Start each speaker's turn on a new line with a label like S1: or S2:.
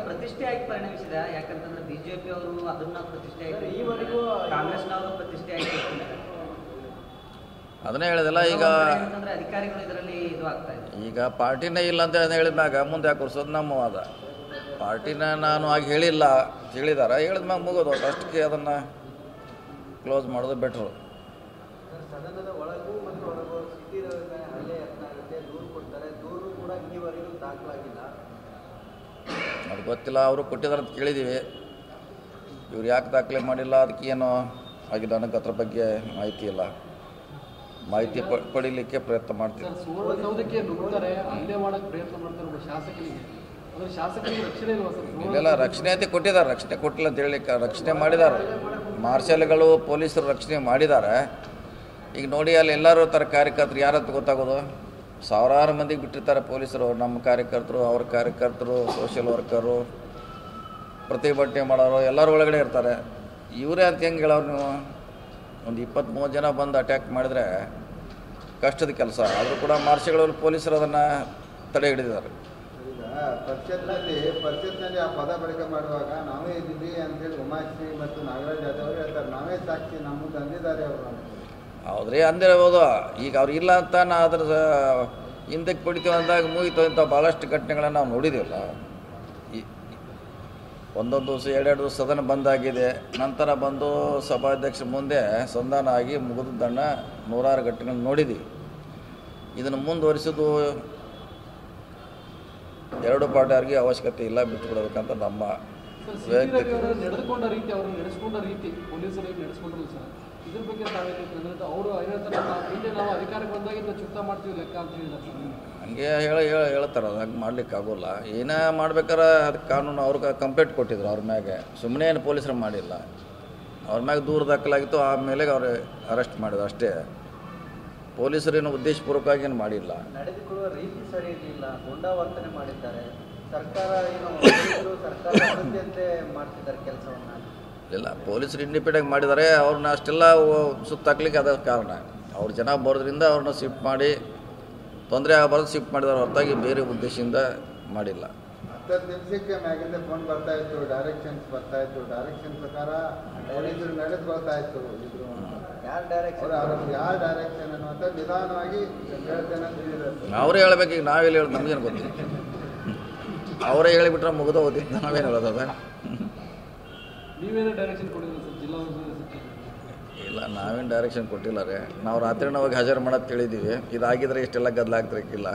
S1: ಪ್ರತಿಷ್ಠೆ ಆಗಿ ಪರಿಣಮಿಸಿದೆ. ಯಾಕಂತಂದ್ರೆ ಬಿಜೆಪಿ ಅವರು ಅದನ್ನ ಪ್ರತಿಷ್ಠೆ ಆಗಿ ಈವರೆಗೂ ಕಾಂಗ್ರೆಸ್ನವರು ಪ್ರತಿಷ್ಠೆ ಆಗಿ
S2: ಅದನ್ನೇ ಹೇಳಿದಲ್ಲ. ಈಗ
S1: ಅಧಿಕಾರಿಗಳು ಇದರಲ್ಲಿ ಇದು ಆಗ್ತಾ ಇದೆ.
S2: ಈಗ ಪಾರ್ಟಿನೇ ಇಲ್ಲ ಅಂತ ಹೇಳಿದ್ಮ್ಯಾಗ ಮುಂದೆ ಯಾಕೆ ಕೂರಿಸೋದು ನಮ್ಮ ವಾದ. ಪಾರ್ಟಿನ ನಾನು ಆಗಿ ಹೇಳಿದ್ದಾರೆ, ಹೇಳಿದ್ಮ್ಯಾಗ ಮುಗೋದು ಅಷ್ಟಕ್ಕೆ ಅದನ್ನು ಕ್ಲೋಸ್ ಮಾಡೋದು ಬೆಟ್ರು.
S3: ಸದನದ ಒಳಗೂ ಮತ್ತು ಹೊರಗೂ ಸಿಟಿ ಹಳ್ಳಿ ಯತ್ನಾಗುತ್ತೆ, ದೂರು ಕೊಡ್ತಾರೆ, ದೂರು ಕೂಡ ಈವರೆಗೂ ದಾಖಲಾಗಿಲ್ಲ.
S2: ಅದು ಗೊತ್ತಿಲ್ಲ, ಅವರು ಕೊಟ್ಟಿದ್ದಾರೆ ಅಂತ ಕೇಳಿದ್ದೀವಿ. ಇವ್ರು ಯಾಕೆ ದಾಖಲೆ ಮಾಡಿಲ್ಲ, ಅದಕ್ಕೆ ಏನೋ ಆಗಿದೆ ನನಗೆ ಅದ್ರ ಬಗ್ಗೆ ಮಾಹಿತಿ ಇಲ್ಲ. ಮಾಹಿತಿ ಪಡೀಲಿಕ್ಕೆ ಪ್ರಯತ್ನ ಮಾಡ್ತೀವಿ.
S4: ಸುವರ್ಣಸೌಧಕ್ಕೆ ನುಗ್ತಾರೆ, ಹಲ್ಲೆ ಮಾಡೋಕ್ಕೆ ಪ್ರಯತ್ನ ಮಾಡ್ತಾರೆ ಶಾಸಕರಿಗೆ. ಅದರ ಶಾಸಕರಿಗೆ ರಕ್ಷಣೆ ಇಲ್ವಾ ಸರ್?
S2: ಇಲ್ಲೆಲ್ಲ ರಕ್ಷಣೆ ಅಂತ ಕೊಟ್ಟಿದ್ದಾರೆ, ರಕ್ಷಣೆ ಕೊಟ್ಟಿಲ್ಲ ಅಂತ ಹೇಳಿಕ್ಕೆ ರಕ್ಷಣೆ ಮಾಡಿದ್ದಾರೆ. ಮಾರ್ಷಲ್ಗಳು ಪೊಲೀಸರು ರಕ್ಷಣೆ ಮಾಡಿದ್ದಾರೆ. ಈಗ ನೋಡಿ ಅಲ್ಲಿ ಎಲ್ಲರೂ ಥರ ಕಾರ್ಯಕರ್ತರು ಯಾರಂತ ಗೊತ್ತಾಗೋದು. ಸಾವಿರಾರು ಮಂದಿಗೆ ಬಿಟ್ಟಿರ್ತಾರೆ ಪೊಲೀಸರು. ನಮ್ಮ ಕಾರ್ಯಕರ್ತರು, ಅವ್ರ ಕಾರ್ಯಕರ್ತರು, ಸೋಷಿಯಲ್ ವರ್ಕರು, ಪ್ರತಿಭಟನೆ ಮಾಡೋರು ಎಲ್ಲರೂ ಒಳಗಡೆ ಇರ್ತಾರೆ. ಇವರೇ ಅಂತ ಹೆಂಗೆ ಹೇಳೋರು ನೀವು? ಒಂದು 20-30 ಜನ ಬಂದು ಅಟ್ಯಾಕ್ ಮಾಡಿದರೆ ಕಷ್ಟದ ಕೆಲಸ. ಆದರೂ ಕೂಡ ಮಾರ್ಷಲ್ಗಳು ಪೊಲೀಸರು ಅದನ್ನು ತಡೆ ಹಿಡಿದಿದ್ದಾರೆ.
S3: ಪರಿಷತ್ನಲ್ಲಿ ಆ ಪದ ಬಳಕೆ ಮಾಡುವಾಗ ನಾವೇ ಇದ್ದೀವಿ ಅಂತೇಳಿ ಉಮಾಶ್ರೀ ಮತ್ತು ನಾಗರಾಜ್ ಯಾದವ್ ಅವರು ಹೇಳ್ತಾರೆ, ನಾವೇ ಸಾಕ್ಷಿ, ನಮ್ಮ ಮುಂದೆ ಅಂದಿದ್ದಾರೆ ಅವರು. ಹೌದ್ರಿ,
S2: ಅಂದಿರಬಹುದು. ಈಗ ಅವ್ರು ಇಲ್ಲ ಅಂತ ನಾ ಅದ್ರ ಹಿಂದಕ್ಕೆ ಬಿಡ್ತೀವಿ ಅಂದಾಗ ಮುಗಿತು ಅಂತ ಭಾಳಷ್ಟು ಘಟನೆಗಳನ್ನು ನಾವು ನೋಡಿದ್ದೀವಲ್ಲ. ಒಂದೊಂದು ದಿವಸ 2-2 ದಿವಸ ಸದನ ಬಂದಾಗಿದೆ. ನಂತರ ಬಂದು ಸಭಾಧ್ಯಕ್ಷ ಮುಂದೆ ಸಂಧಾನ ಆಗಿ ಮುಗಿದದ್ದನ್ನು 100 ಘಟನೆಗಳು ನೋಡಿದ್ದೀವಿ. ಇದನ್ನು ಮುಂದುವರಿಸೋದು ಎರಡು ಪಾರ್ಟಿಯವರಿಗೆ ಅವಶ್ಯಕತೆ ಇಲ್ಲ, ಬಿಟ್ಟು ಬಿಡಬೇಕಂತ ನಮ್ಮ
S4: ವೈಯಕ್ತಿಕ. ನಡೆದುಕೊಂಡ ರೀತಿ, ಅವ್ರನ್ನ ನಡೆಸ್ಕೊಂಡ ರೀತಿ ಪೊಲೀಸರು ನಡೆಸ್ಕೊಂಡ್ರಲ್ಲ ಸರ್, ಇದ್ರ ಬಗ್ಗೆ ತಾವೇನು ಅವರು ಹಿಂದೆ ನಾವು ಅಧಿಕಾರಕ್ಕೆ ಬಂದಾಗ ಚುಕ್ತ ಮಾಡ್ತೀವಿ ಲೆಕ್ಕ ಅಂತ ಹೇಳಿದ್ದಾರೆ.
S2: ಹಂಗೆ ಹೇಳ್ತಾರೆ, ಅದು ಹಂಗೆ ಮಾಡ್ಲಿಕ್ಕೆ ಆಗೋಲ್ಲ. ಏನೇ ಮಾಡ್ಬೇಕಾರೆ ಅದಕ್ಕೆ ಕಾನೂನು ಅವ್ರಿಗೆ ಕಂಪ್ಲೇಂಟ್ ಕೊಟ್ಟಿದ್ರು ಅವ್ರ ಮ್ಯಾಗೆ. ಸುಮ್ಮನೆ ಏನು ಪೊಲೀಸರು ಮಾಡಿಲ್ಲ, ಅವ್ರ ಮ್ಯಾಗೆ ದೂರು ದಾಖಲಾಗಿತ್ತು. ಆಮೇಲೆ ಅವ್ರು ಅರೆಸ್ಟ್ ಮಾಡಿದ್ರು ಅಷ್ಟೇ. ಪೊಲೀಸರೇನು ಉದ್ದೇಶಪೂರ್ವಕವಾಗಿ ಏನು ಮಾಡಿಲ್ಲ.
S3: ನಡೆದುಕೊಳ್ಳುವ ರೀತಿ ಸರಿ ಇರಲಿಲ್ಲ, ಗುಂಡಾವರ್ತನೆ ಮಾಡಿದ್ದಾರೆ. ಸರ್ಕಾರ ಏನು ಸರ್ಕಾರ ಅಭಿವೃದ್ಧಿಯಂತೆ ಮಾಡ್ತಿದ್ದಾರೆ ಕೆಲಸವನ್ನು.
S2: ಇಲ್ಲ, ಪೊಲೀಸರು ಇಂಡಿಪೆಂಡೆಂಟ್ ಮಾಡಿದ್ದಾರೆ. ಅವ್ರನ್ನ ಅಷ್ಟೆಲ್ಲ ಸುತ್ತಾಕ್ಲಿಕ್ಕೆ ಅದ ಕಾರಣ. ಅವ್ರ ಜನ ಬರೋದ್ರಿಂದ ಅವ್ರನ್ನ ಶಿಫ್ಟ್ ಮಾಡಿ ತೊಂದರೆ ಆಗಬಾರ್ದು ಶಿಫ್ಟ್ ಮಾಡಿದಾರೆ ಹೊರತಾಗಿ ಬೇರೆ ಉದ್ದೇಶದಿಂದ ಮಾಡಿಲ್ಲ.
S3: 10 ನಿಮಿಷಕ್ಕೆ ಮ್ಯಾಗಿಂದ ಫೋನ್ ಬರ್ತಾ ಇತ್ತು, ಡೈರೆಕ್ಷನ್ಸ್ ಬರ್ತಾ ಇತ್ತು. ಡೈರೆಕ್ಷನ್ ಪ್ರಕಾರ ಪೊಲೀಸರು ನಡೆದುಕೊಳ್ತಾ ಇತ್ತು. ಯಾರ ಡೈರೆಕ್ಷನ್ ಅನ್ನುವಂಥ ನಿಧಾನವಾಗಿ ಹೇಳ್ತೇನೆ.
S2: ಅವರೇ ಹೇಳ್ಬೇಕು. ಈಗ ನಾವೆಲ್ಲಿ ಹೇಳೋದು ನಮಗೇನು ಗೊತ್ತಿಲ್ಲ. ಅವರೇ ಹೇಳಿಬಿಟ್ರೆ ಮುಗಿದ ಓದಿದ್ದು ನಾವೇನು ಹೇಳೋದದ.
S4: ನೀವೇನು ಡೈರೆಕ್ಷನ್ ಕೊಟ್ಟಿಲ್ಲ ಸರ್ ಜಿಲ್ಲಾ?
S2: ಇಲ್ಲ, ನಾವೇನು ಡೈರೆಕ್ಷನ್ ಕೊಟ್ಟಿಲ್ಲ ರೀ. ನಾವು ರಾತ್ರಿ ಹೋಗಿ ಹಾಜರು ಮಾಡೋದು ತಿಳಿದೀವಿ. ಇದಾಗಿದ್ರೆ ಇಷ್ಟೆಲ್ಲ ಗದ್ದಲ ಆಗ್ತಿರಕ್ಕಿಲ್ಲ.